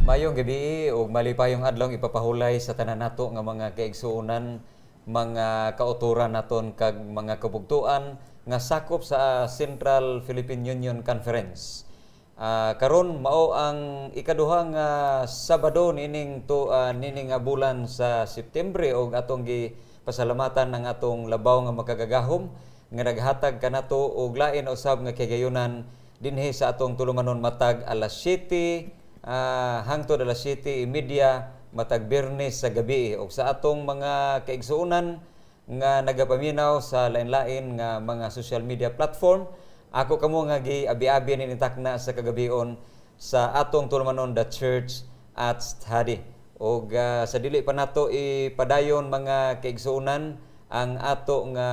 Mayong gabi ug malipayong adlaw ipapahulay sa tanan nato nga mga kaigsuonan, mga kauturan naton kag mga kabugtuan nga sakop sa Central Philippine Union Conference. Karon mao ang ikaduha nga Sabado nining nga bulan sa September og atong gipasalamatan ng atong labaw nga makagagahom nga naghatag kanato og lain usab nga kigayunan dinhi sa atong tulumanon matag alas 7 hangtod alas 7:30 matag Biyernes sa gabi ug sa atong mga kaigsuonan nga nagapaminaw sa lain-lain nga mga social media platform. Ako kamo nga gi-abi-abi ni takna sa kagabion sa atong tulumanon The Church at Study. Og sa dili pa nato ipadayon mga kaigsuonan ang ato nga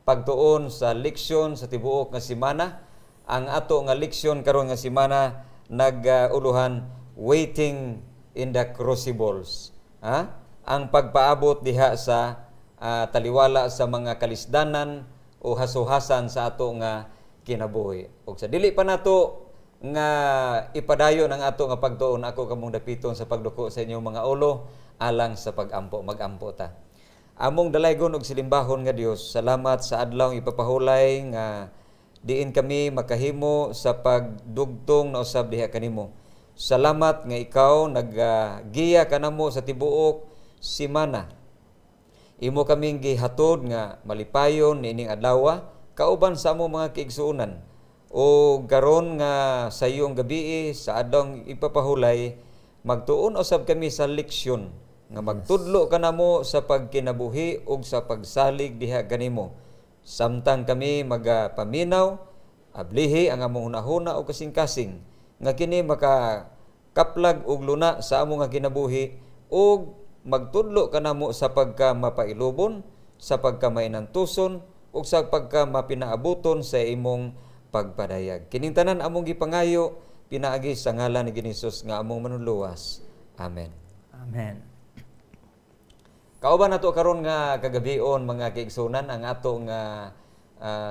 pagtuon sa leksyon sa tibuok nga semana. Ang ato nga leksyon karon nga semana nag-uluhan waiting in the crucibles. Ang pagpaabot diha sa taliwala sa mga kalisdanan o hasuhasan sa ato nga kinabuhi. Ug sa dili pa nato nga ipadayon ang ato nga pagtuon, ako kamong dapiton sa pagduko sa inyong mga ulo alang sa pagampo, magampo ta. Among dalaygon og silimbahon nga Dios, salamat sa adlaw ipapahulay nga diin kami makahimo sa pagdugtong na usab diha kanimo. Salamat nga ikaw naggiya kanamo sa tibuok semana. Imo kaming gihatod nga malipayon niining adlaw kauban sa among mga kaigsuonan. O garon nga sa iyong gabi sa adlaw ipapahulay magtuon usab kami sa leksyon nga magtudlo kanamo sa pagkinabuhi ug sa pagsalig diha kanimo. Samtang kami magapaminaw, ablihi ang among hunahuna o kasing-kasing nga kini makakaplag og luna sa among nga kinabuhi ug magtudlo kanamo sa pagka mapailubon, sa pagka mainantuson ug sa pagka mapinaabuton sa imong pagpadayag. Kining tanan among gipangayo pinaagi sa ngalan ni Hesus nga among manunluwas. Amen. Amen. Kauban nato karon nga kagabion mga kaigsuonan ang ato nga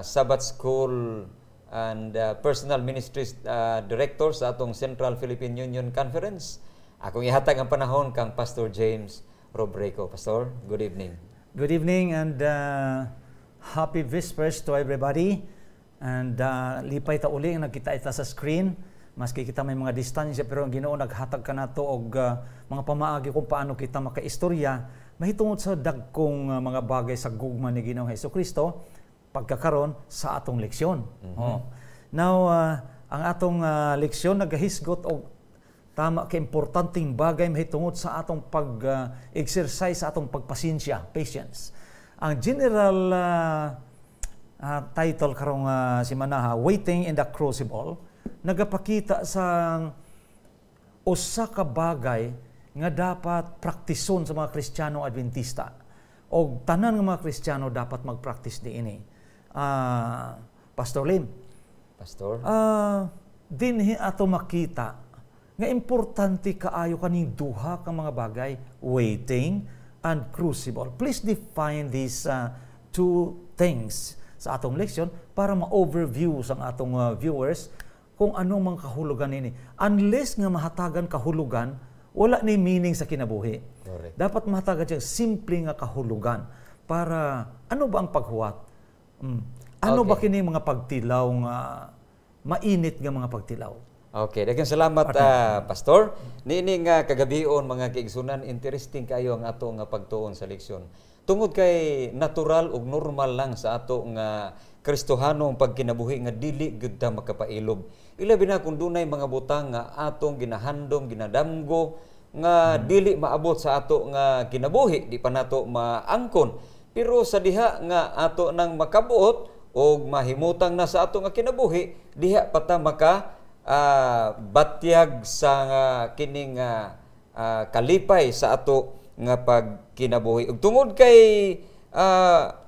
Sabbath School and Personal Ministries Director sa atong Central Philippine Union Conference. Akong ihatag ang panahon kang Pastor James Robreco. Pastor, good evening. Good evening and happy Vespers to everybody. And lipay ta uli nga nagkita ita sa screen. Maski kita may mga distansya pero ang Ginoo naghatag ka nato og mga pamaagi kung paano kita makaistorya mahitungod sa dagkong mga bagay sa gugma ni Ginoong Hesukristo pagkakaron sa atong leksyon. Now, ang atong leksyon nagahisgot og tama ka importanteng bagay mahitungod sa atong pag-exercise sa atong pagpasensya, patience. Ang general title karong semana, Waiting in the Crucible, nagapakita sa usa ka bagay nga dapat praktison sa mga Kristiyano Adventista. O tanan nga mga Kristiyano dapat mag-practice diini. Pastor Lim. Pastor. Dinhi ato makita nga importante kaayo kaning duha ka mga bagay, waiting and crucible. Please define these two things sa atong leksyon para ma-overview sa atong viewers kung anong mga kahulugan nini. Unless nga mahatagan kahulugan, wala ni meaning sa kinabuhi. Correct. Dapat mahatagan siya simple nga kahulugan para ano ba ang paghuwat? Ano ba kini mga pagtilaw nga mainit nga mga pagtilaw? Okay, daghang salamat Pastor. Niini nga kagabion mga kaigsunan, interesting kayo ang ato nga pagtuon sa leksyon. Tungod kay natural ug normal lang sa ato nga Kristohanong pagkinabuhi nga dili gyud ta makapailob. Ilabi na kung dunay mga butang nga atong ginahandom, ginadamgo nga dili maabot sa ato nga kinabuhi, di pa nato maangkon. Pero sa diha nga ato nang makabuot o mahimutang na sa ato nga kinabuhi, diha pa ta maka batyag sa kining kalipay sa ato nga pagkinabuhi. Ug tungod kay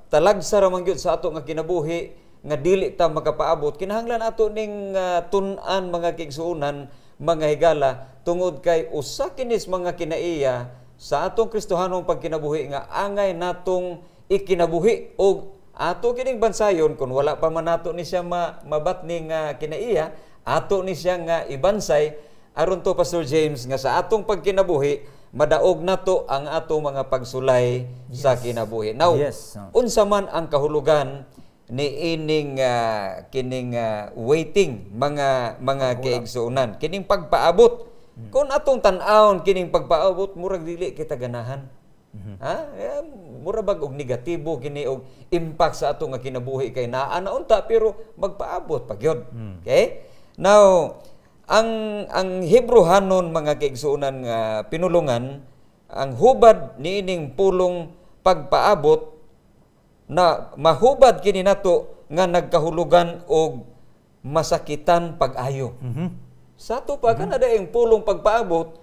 talagsa ra man gyud sa ato nga kinabuhi nga dili ta makapaabot, kinahanglan ato ning tun-an mga kaigsuonan, mga higala, tungod kay usa kinis mga kinaiya sa atong Kristohanong pagkinabuhi nga angay natong ikinabuhi og ato kining bansayon kung wala pa man nato ni siya mabatning kinaiya, ato ni siya nga ibansay aron to Pastor James nga sa atong pagkinabuhi madaog nato ang atong mga pagsulay sa kinabuhi. Now, Yes. unsa man ang kahulugan ni ining kining waiting mga kaigsuonan, kining pagpaabot. Kung atong tan-awon kining pagpaabot, murag dili kita ganahan. Mura bag og negatibo kini og impact sa ato nga kinabuhi kay naa na unta pero magpaabot pagyod. Okay? Now, ang Hebrehanon mga kaigsuonan nga pinulungan, ang hubad niining pulong pagpaabot na mahubad kini nato nga nagkahulugan og masakitan pag-ayo. Sa ato pa kanada ang pulong pagpaabot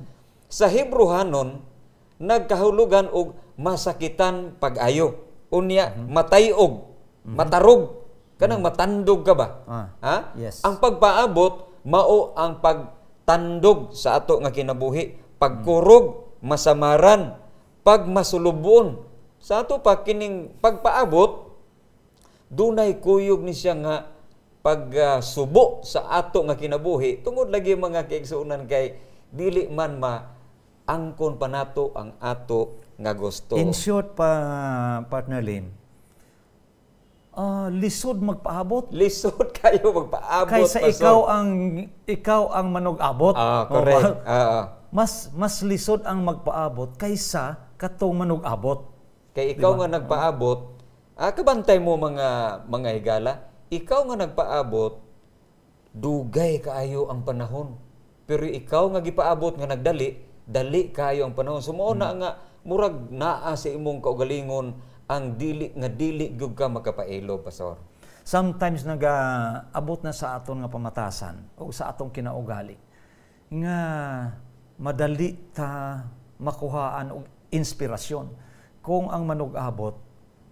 sa Hebrehanon nagkahulugan og masakitan pag-ayo. Unya matayog, matarog, kanang matandog ka ba? Yes. Ang pagpaabot mao ang pagtandog sa ato nga kinabuhi, pagkurog, masamaran, pagmasulubon. Sa ato pa kining pagpaabot dunay kuyog ni siya nga pagsubo sa ato nga kinabuhi tungod lagi mga kaigsuonan kay dili man angkon pa nato ang ato nga gusto. In short partner Lim, lisod magpaabot. Lisod kayo magpaabot. Kaysa ikaw ang manug-abot. Correct. Mas lisod ang magpaabot kaysa katong manug-abot. Kay ikaw nga nagpaabot, kabantay mo mga higala, ikaw nga nagpaabot, dugay kaayo ang panahon. Pero ikaw nga gipaabot nga nagdali, dali kaayo ang panahon. Sumuo na nga murag naa sa imong kaugalingon ang dili gyud ka makapailo, Pastor. Sometimes nag-abot na sa aton nga pamatasan o sa atong kinaugali nga madali ta makuhaan og inspirasyon kung ang manug-abot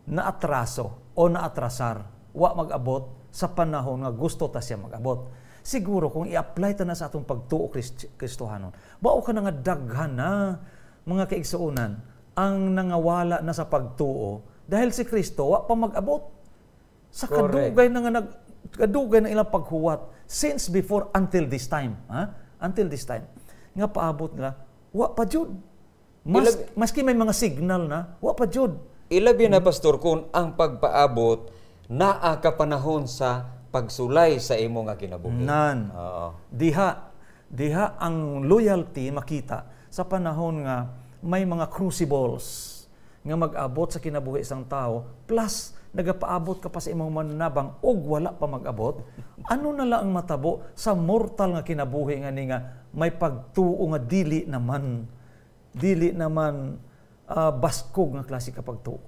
na atraso o na atrasar wa mag-abot sa panahon nga gusto ta siya mag-abot. Siguro kung i-apply ta na sa atong pagtuo Kristohanon, bao ka na nga daghan na mga kaigsuonan ang nangawala na sa pagtuo dahil si Kristo wa pa mag-abot. Sa kadugay na nga kadugay na ilang paghuwat since before until this time, until this time nga paabot nila wa pa jud. Maski may mga signal na wa pa jud. Ilabi na Pastor kung ang pagpaabot naa ka panahon sa pagsulay sa imo nga kinabuhi. Nan. Diha ang loyalty makita sa panahon nga may mga crucibles nga mag-abot sa kinabuhi isang tao plus nagapaabot ka pa sa imong mananabang og wala pa mag-abot. Ano na lang ang matabo sa mortal nga kinabuhi nga ni nga may pagtuo nga dili naman baskog nga klase ka pagtuo.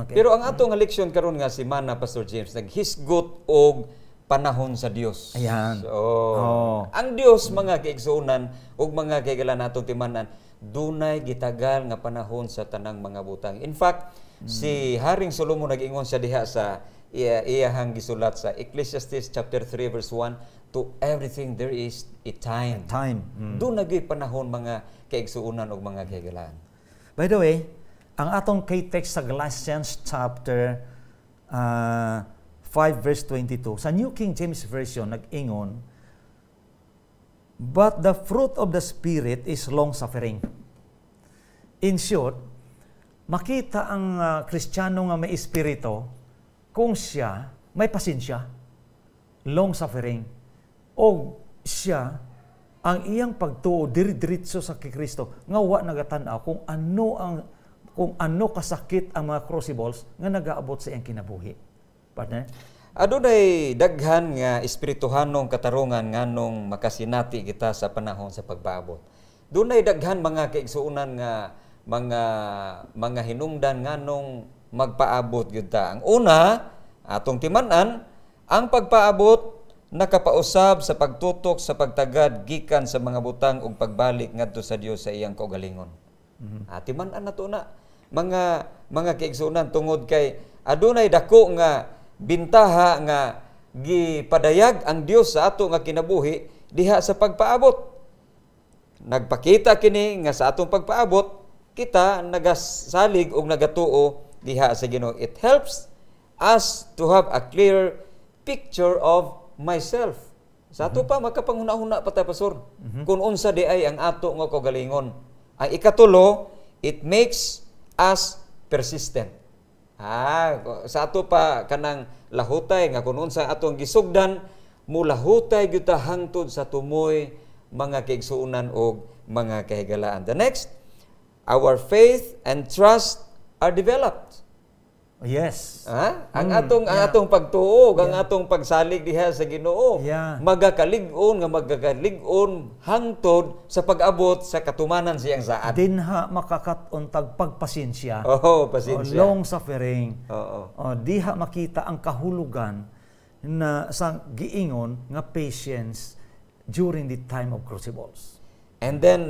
Okay. Pero ang ato nga leksyon karon nga si Mana Pastor James naghisgot og panahon sa Dios. Ayan. So, ang Dios mga kaigsuonan ug mga kaigalan natong timanan dunay gitagal nga panahon sa tanang mga butang. In fact, si Haring Solomon nag-ingon siya diha sa iyahang gisulat sa Ecclesiastes chapter 3 verse 1, to everything there is a time. Doon nagay panahon mga kaigsuonan ug mga kaigalan. By the way, ang atong kay text sa Galatians chapter 5 verse 22 sa New King James Version nag-ingon, but the fruit of the Spirit is long-suffering. In short, makita ang Kristiyano nga may espiritu kung siya may pasensya, long-suffering, o siya ang iyang pagtuo diri-diretso sa Kristo nga wa nagatan-aw kung ano kasakit ang mga crucibles nga nagaabot sa iyang kinabuhi. Partner? Adunay daghan nga espirituhanong katarungan nganong makasinati kita sa panahon sa pagpaabot. Dunay daghan mga kaigsuonan nga mga hinungdan nganong magpaabot gyud ta. Ang una, atong timan-an, ang pagpaabot nakapausab sa pagtutok sa pagtagad gikan sa mga butang ug pagbalik ngadto sa Dios sa iyang kaugalingon. Timan-an nato na mga kaigsuonan tungod kay adunay dako nga bintaha nga gipadayag ang Dios sa ato nga kinabuhi diha sa pagpaabot. Nagpakita kini nga sa atong pagpaabot kita nagasalig og nagatuo diha sa Ginoo. It helps us to have a clear picture of myself. Sa ato pa makapanghuna-huna pa ta pastor. Kung unsa di ay ang ato nga kaugalingon. Ang ikatulo, it makes us persistent. Sa ato pa kanang lahutay nga kung unsa atong gisugdan, mulahutay gyud ta hangtod sa tumoy mga kaigsuonan o mga kahigalaan. The next, our faith and trust are developed. Yes. Ang atong pagtuo, ang atong pagsalig diha sa Ginoo, magakalig-on hangtod sa pag-abot sa katumanan siyang saad. Dinha makakaton tag pagpasensya. Pasensya. Long suffering. Diha makita ang kahulugan na sa giingon nga patience during the time of crucibles. And then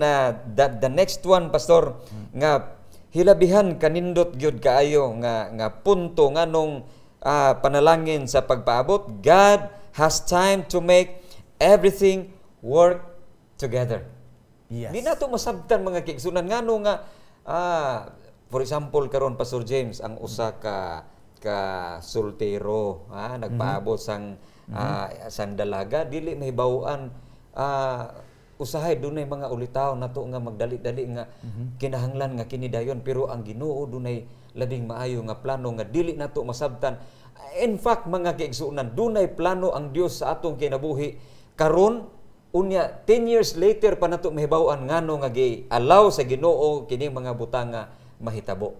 the next one, pastor, nga hilabihan kanindot gyud kaayo nga punto nganong panalangin sa pagpaabot. God has time to make everything work together. Yes. Di nato masabtan mga kaigsunan ngano nga for example karon Pastor James ang usa ka soltero nagpaabot sang dalaga dili mahibaw-an usahay dunay mga ulitaw nato nga magdali-dali nga kinahanglan nga kini dayon, pero ang Ginoo dunay labing maayo nga plano nga dili nato masabtan. In fact mga kaigsuonan, dunay plano ang Dios sa atong kinabuhi karon unya 10 years later pa nato mahibaw-an ngano nga gi-allow sa Ginoo kini mga butang nga mahitabo.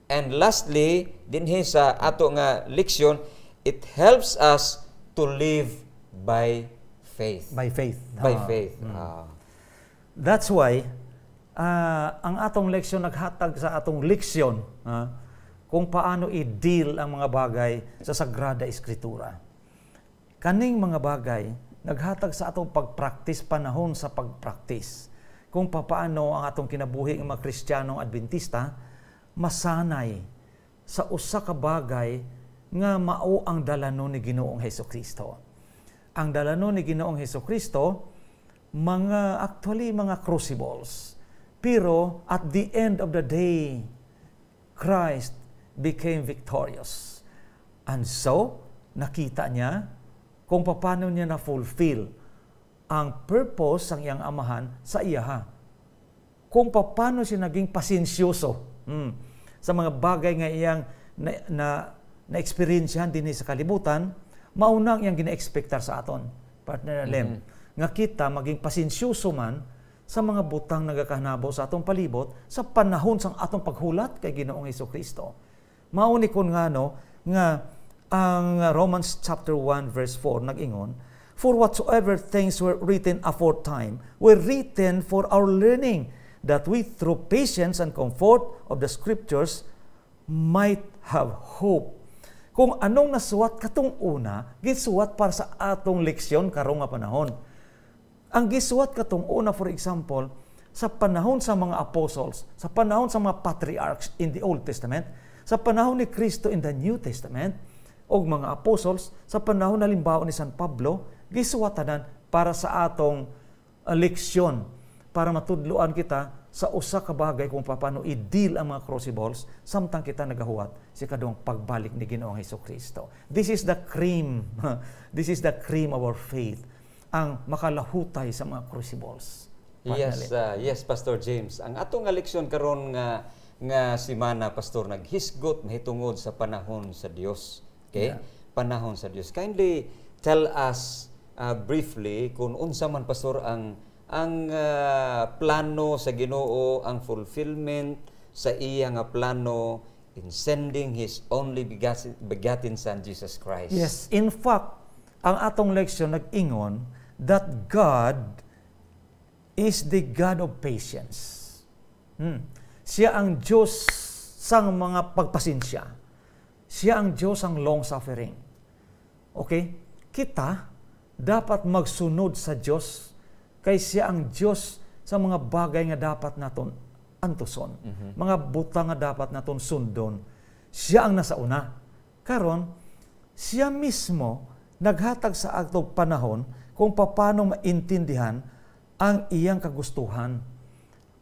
And lastly, dinhi sa ato nga leksyon, it helps us to live by faith. By faith. By faith. That's why, ang atong leksyon naghatag sa atong leksyon kung paano i-deal ang mga bagay sa Sagrada Eskritura. Kaning mga bagay, naghatag sa atong pagpraktis, panahon sa pagpraktis. Kung paano ang atong kinabuhi ng mga Kristiyanong Adventista, masanay sa usa ka bagay nga mao ang dalanon ni Ginoong Hesukristo. Ang dalanon ni Ginoong Hesukristo, actually mga crucibles. Pero at the end of the day, Christ became victorious. And so, nakita niya kung paano niya na-fulfill ang purpose ng iyang amahan sa iyaha. Kung paano siya naging pasensyoso sa mga bagay nga iyang na-experiensyahan din sa kalibutan, maunang iyang gina-expectar sa aton, partner Lem, nga kita maging pasensyoso man sa mga butang nagakahanabo sa atong palibot sa panahon sang atong paghulat kay Ginoong Hesukristo. Mauni kon nga ang Romans chapter 1 verse 4 nag-ingon, "For whatsoever things were written aforetime were written for our learning, that we through patience and comfort of the scriptures might have hope." Kung anong nasuwat katong una, gisuwat para sa atong leksyon karong nga panahon. Ang gisuwat katong una, for example, sa panahon sa mga apostles, sa panahon sa mga patriarchs in the Old Testament, sa panahon ni Kristo in the New Testament, o mga apostles, sa panahon na limbawa ni San Pablo, gisuwatanan para sa atong leksyon, para matudluan kita sa usa ka bagay kung paano i-deal ang mga crucibles samtang kita nagahuwat sa kadong pagbalik ni Ginoong Hesukristo. This is the cream. This is the cream of our faith. Ang makalahutay sa mga crucibles. Yes, Pastor James. Ang atong leksyon karon nga semana, Pastor, naghisgot mahitungod sa panahon sa Dios. Okay? Panahon sa Dios. Kindly tell us briefly kung unsa man, Pastor, ang plano sa Ginoo, ang fulfillment sa iya nga plano in sending His only begotten Son, Jesus Christ. Yes, in fact, ang atong leksyon nag-ingon that God is the God of patience. Siya ang Diyos sang mga pagpasensya. Siya ang Diyos ang long suffering. Okay? Kita dapat magsunod sa Diyos kay siya ang Diyos sa mga bagay nga dapat naton antuson. Mga butang nga dapat naton sundon. Siya ang nasa una. Karon, siya mismo naghatag sa atong panahon kung paano maintindihan ang iyang kagustuhan.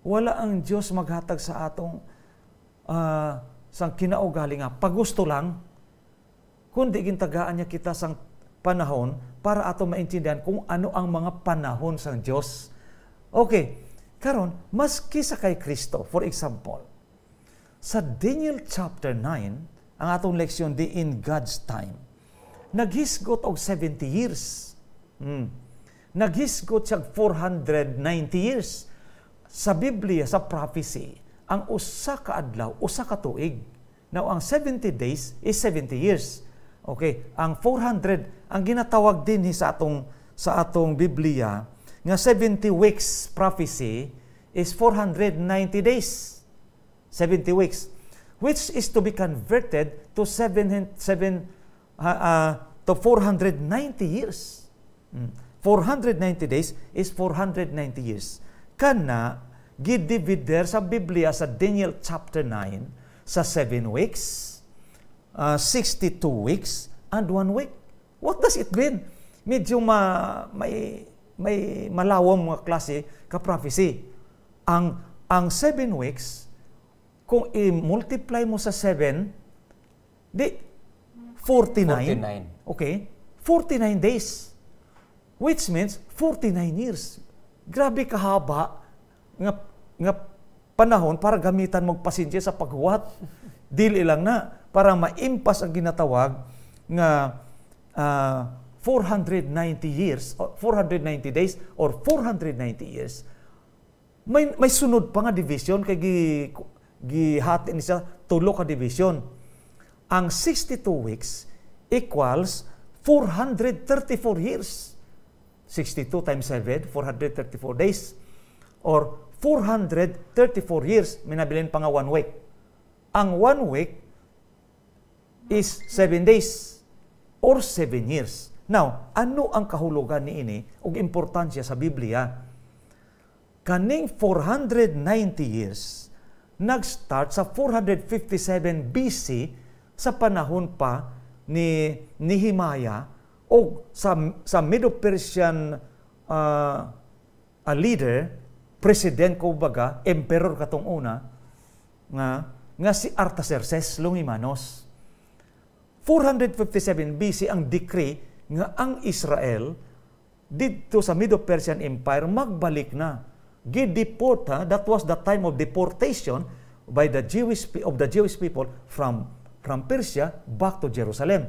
Wala ang Diyos maghatag sa atong sang kinaugali nga pagusto lang, kundi gintagaan niya kita sang panahon para ato maintindihan kung ano ang mga panahon sa Diyos. Okay, karon maski sa kay Kristo, for example, sa Daniel chapter 9, ang atong leksyon di in God's time, naghisgot og 70 years. Naghisgot siya 490 years. Sa Biblia, sa prophecy, ang usa ka adlaw, usa ka tuig. Now, ang 70 days is 70 years. Okay, ang 400, ang ginatawag din sa atong Biblia, nga 70 weeks prophecy is 490 days. 70 weeks, which is to be converted to 490 years. 490 days is 490 years. Kana gidivider sa Biblia sa Daniel chapter 9 sa 7 weeks, 62 weeks, and 1 week. What does it mean? Medyo may malawang mga klase ka prophecy. Ang 7 weeks, kung i-multiply mo sa 7, di 49. Okay? 49 days. Which means 49 years. Grabe kahaba nga panahon para gamitan mong pasensya sa paghuwat. Dili lang na para maimpas ang ginatawag nga 490 years, or 490 days, or 490 years. May sunod pa nga division kay gihati ni sa tulo ka division. Ang 62 weeks equals 434 years. 62 times 7, 434 days. Or 434 years, minabilin pa nga 1 week. Ang 1 week is 7 days or 7 years. Now, ano ang kahulugan niini ug importansya sa Biblia? Kaning 490 years nag-start sa 457 BC sa panahon pa ni Nehemiah o sa Medo-Persian leader, president ko baga, emperor katong una, nga si Artaxerxes Longimanos. 457 BC ang decree nga ang Israel dito sa Medo-Persian Empire magbalik na. Gideport, that was the time of deportation by the Jewish people from Persia back to Jerusalem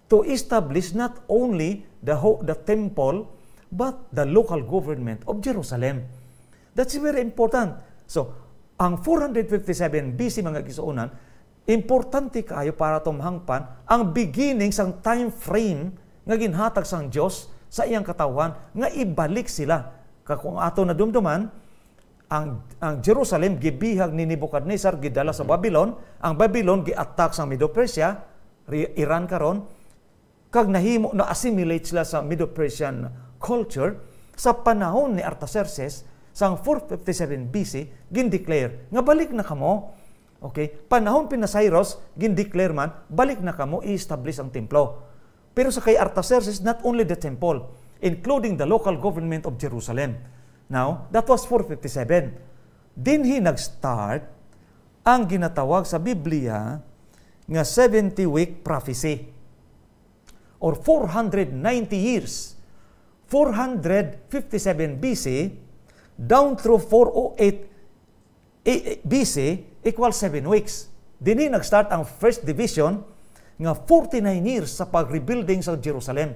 to establish not only the temple but the local government of Jerusalem. That's very important. So, ang 457 BC mga kisuunan, importante kayo para tumhangpan ang beginning sang time frame nga ginhatag sang Dios sa iyang katawan nga ibalik sila. Kung ato na dumduman, ang Jerusalem gibihag ni Nebuchadnezzar gidala sa Babylon, ang Babylon gi-attack sa Medo-Persia, Iran karon, kag nahimo na assimilate sila sa Medo-Persian culture. Sa panahon ni Artaxerxes sang 457 BC gindeclare nga balik na kamo. Okay, panahon pina Cyrus gindeclare man balik na kamo i-establish ang templo. Pero sa kay Artaxerxes, not only the temple, including the local government of Jerusalem. Now, that was 457. Dinhi nag-start ang ginatawag sa Biblia nga 70-week prophecy or 490 years. 457 BC down through 408 BC equals 7 weeks. Dinhi nag-start ang first division nga 49 years sa pag-rebuilding sa Jerusalem.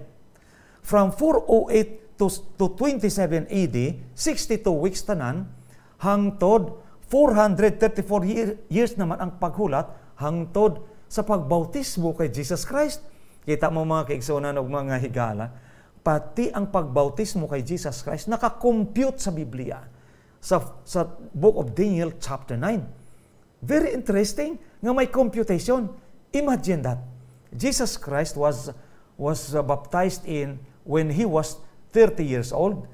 From 408 to 27 AD, 62 weeks tanan, hangtod 434 years naman ang paghulat, hangtod sa pagbautismo kay Jesus Christ. Kita mo mga kaigsunan o mga higala, pati ang pagbautismo kay Jesus Christ nakakompute sa Biblia, sa Book of Daniel chapter 9. Very interesting nga may computation. Imagine that. Jesus Christ was baptized when he was 30 years old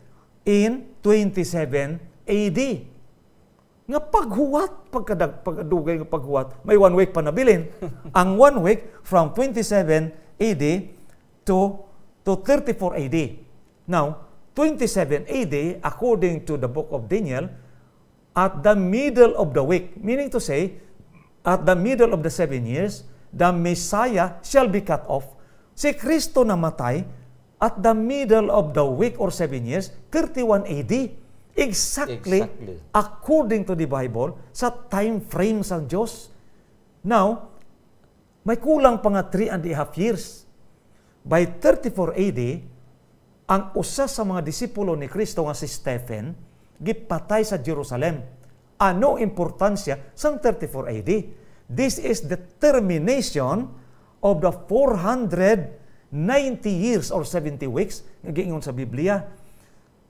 in 27 AD. Nga pagdugay nga paghuwat, may 1 week pa nabilin. Ang 1 week from 27 AD to 34 AD. Now, 27 AD, according to the Book of Daniel, at the middle of the week, meaning to say, at the middle of the 7 years, the Messiah shall be cut off, Si Kristo namatay at the middle of the week or 7 years, 31 AD. Exactly according to the Bible, sa time frame sa Diyos. Now, may kulang pa nga 3.5 years. By 34 AD, ang usa sa mga disipulo ni Kristo nga si Stephen, gipatay sa Jerusalem. Ano importansya sang 34 AD? This is the termination of the 490 years or 70 weeks nga giingon sa Biblia.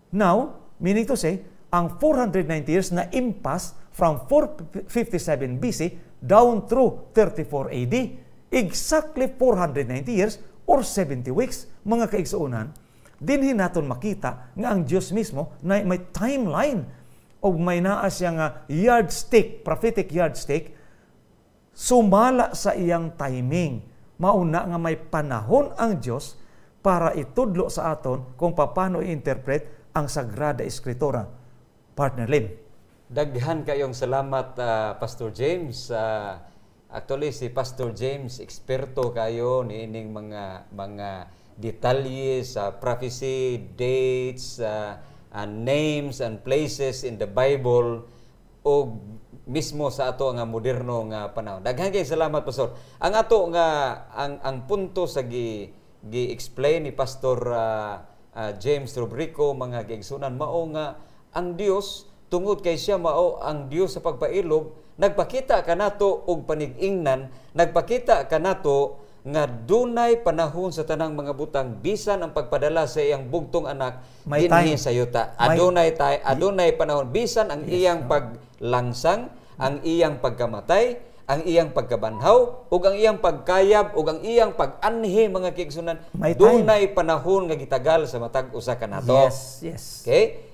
Now, meaning to say, ang 490 years na impasse from 457 BC down through 34 AD, exactly 490 years or 70 weeks, mga kaigsuunan, dinhin naton makita nga ang Diyos mismo na may timeline o may naa siya nga yardstick, prophetic yardstick, sumala sa iyang timing. Mauna nga may panahon ang Diyos para itudlo sa aton kung paano i-interpret ang Sagrada Escritura. Partner Lim. Daghan kayong salamat, Pastor James. Actually, si Pastor James, eksperto kayo niining mga detalye sa prophecy, dates, and names and places in the Bible o mismo sa ato nga moderno nga panahon. Daghan kay salamat, Pastor. Ang ato nga ang punto sa gi-explain ni Pastor James Rubrico, mga kaigsunan, mao nga ang Dios tungod kay siya mao ang Dios sa pagpailob, nagpakita kanato og panig-ingnan, nagpakita kanato nga dunay panahon sa tanang mga butang bisan ang pagpadala sa iyang bugtong anak dinhi sa yuta. Adunay panahon bisan ang iyang paglangsang, ang iyang pagkamatay, ang iyang pagkabanhaw, ug ang iyang pagkayab, ug ang iyang pag-anhi, mga kaigsunan, dunay panahon nga gitagal sa matag usa kanato. Yes. Okay?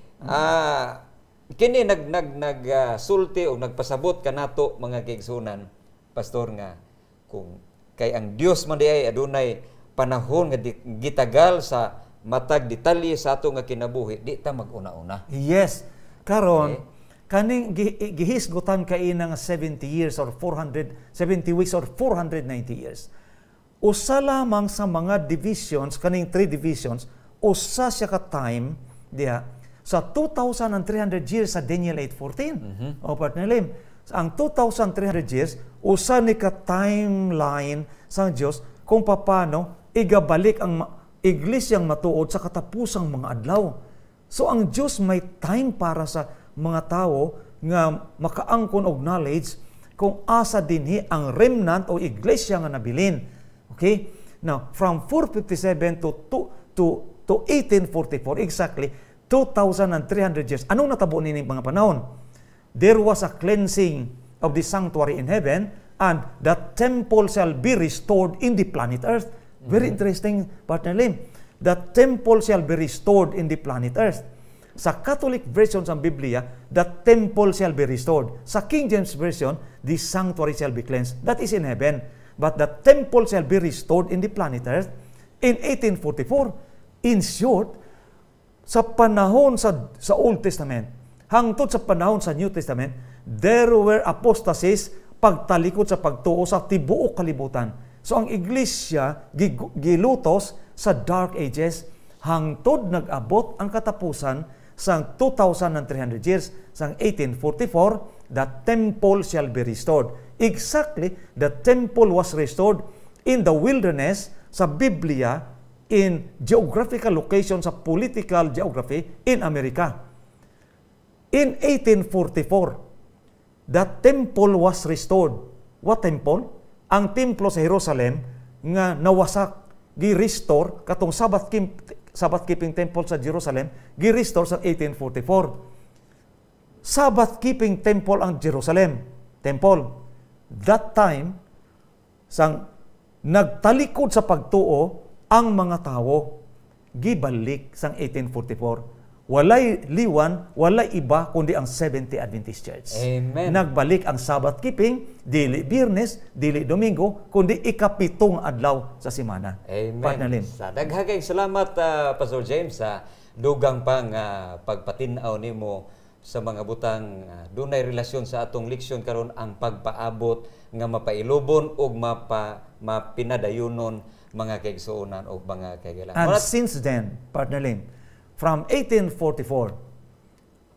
Kini nagsulti o nagpasabot kanato, mga kaigsunan, Pastor, nga kung kay ang Dios man diay adunay panahon nga gitagal sa matag detalye sa ato nga kinabuhi, di ta mag-una-una. Yes. Karon, kaning gihisgutan kay nang 70 years or 470 weeks or 490 years. Usa lamang sa mga divisions, kaning 3 divisions, usa siya ka time diha sa 2,300 years sa Daniel 8:14. O Partner Lim, ang 2,300 years, usa ni ka timeline sa Dios kung paano igabalik ang iglesyang matuod sa katapusang mga adlaw. So ang Dios may time para sa mga tao nga makaangkon og knowledge kung asa dinhi ang remnant o iglesia nga nabilin. Okay? Now, from 457 to 1844, exactly 2,300 years. Anong natabo nini mga panahon? There was a cleansing of the sanctuary in heaven, and the temple shall be restored in the planet Earth. Very interesting, Partner Lim. The temple shall be restored in the planet Earth. Sa Catholic version sa Biblia, the temple shall be restored. Sa King James Version, the sanctuary shall be cleansed. That is in heaven. But the temple shall be restored in the planet Earth in 1844. In short, sa panahon sa Old Testament, hangtod sa panahon sa New Testament, there were apostasies, pagtalikod sa pagtuo sa tibuok kalibutan. So ang iglesia gilutos sa Dark Ages, hangtod nag-abot ang katapusan sa 2,300 years, sa 1844, the temple shall be restored. Exactly, the temple was restored in the wilderness sa Biblia, in geographical location sa political geography in America. In 1844, the temple was restored. What temple? Ang templo sa Jerusalem nga nawasak, gi-restore katong Sabbath keeping temple sa Jerusalem, gi-restore sa 1844. Sabbath keeping temple ang Jerusalem temple. That time, sang nagtalikod sa pagtuo ang mga tao, gibalik sang 1844. Walay liwan, walay iba kundi ang Seventh-day Adventist Church. Amen. Nagbalik ang Sabbath keeping, dili Biyernes, dili Domingo, kundi ikapitong adlaw sa semana. Amen. Sa daghang salamat, Pastor James, sa dugang pang pagpatinaw nimo sa mga butang dunay relasyon sa atong leksyon karon, ang pagpaabot nga mapailubon og mapinadayunon mga kaigsuonan o mga kaigalan. And since then, Partner Lim, from 1844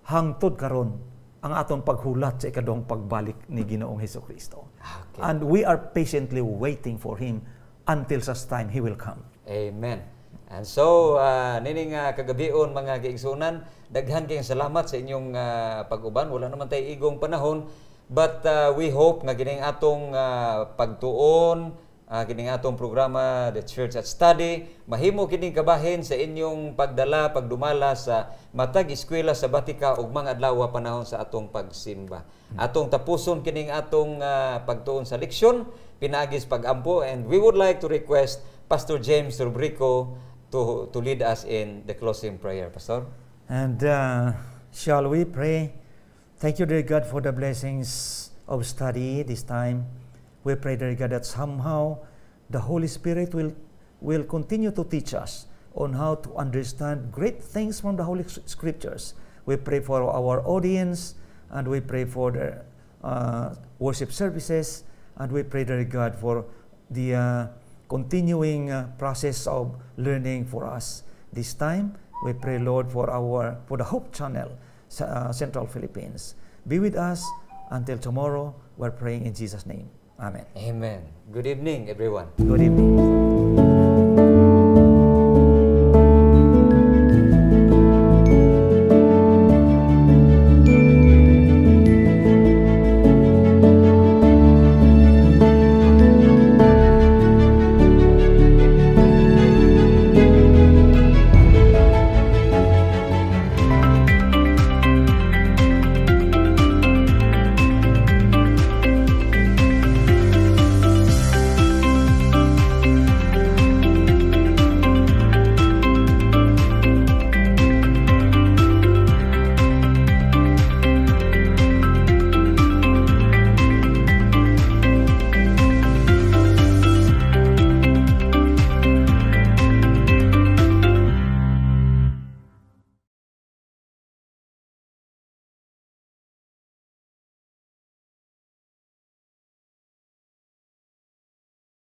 hangtod karon ang aton paghulat sa ikaduhang pagbalik ni Ginoong Hesukristo. Okay. And we are patiently waiting for Him until such time He will come. Amen. And so, nining kagabion mga kaigsuonan, daghan kayong salamat sa inyong pag-uban. Wala naman tayo igong panahon, but we hope nga gining atong pagtuon, kining atong programa, The Church at Study, mahimo kining kabahin sa inyong pagdala, pagdumala sa matag eskwela sa Batika ug mga adlaw panahon sa atong pagsimba. Atong tapuson kining atong pagtuon sa leksyon, pinaagis pagampo, and we would like to request Pastor James Rubrico to lead us in the closing prayer. Pastor? And shall we pray? Thank you, dear God, for the blessings of study this time. We pray, dear God, that somehow the Holy Spirit will continue to teach us on how to understand great things from the Holy Scriptures. We pray for our audience, and we pray for the worship services, and we pray, dear God, for the continuing process of learning for us. This time, we pray, Lord, for the Hope Channel, Central Philippines. Be with us until tomorrow. We're praying in Jesus' name. Amen. Amen. Good evening, everyone. Good evening.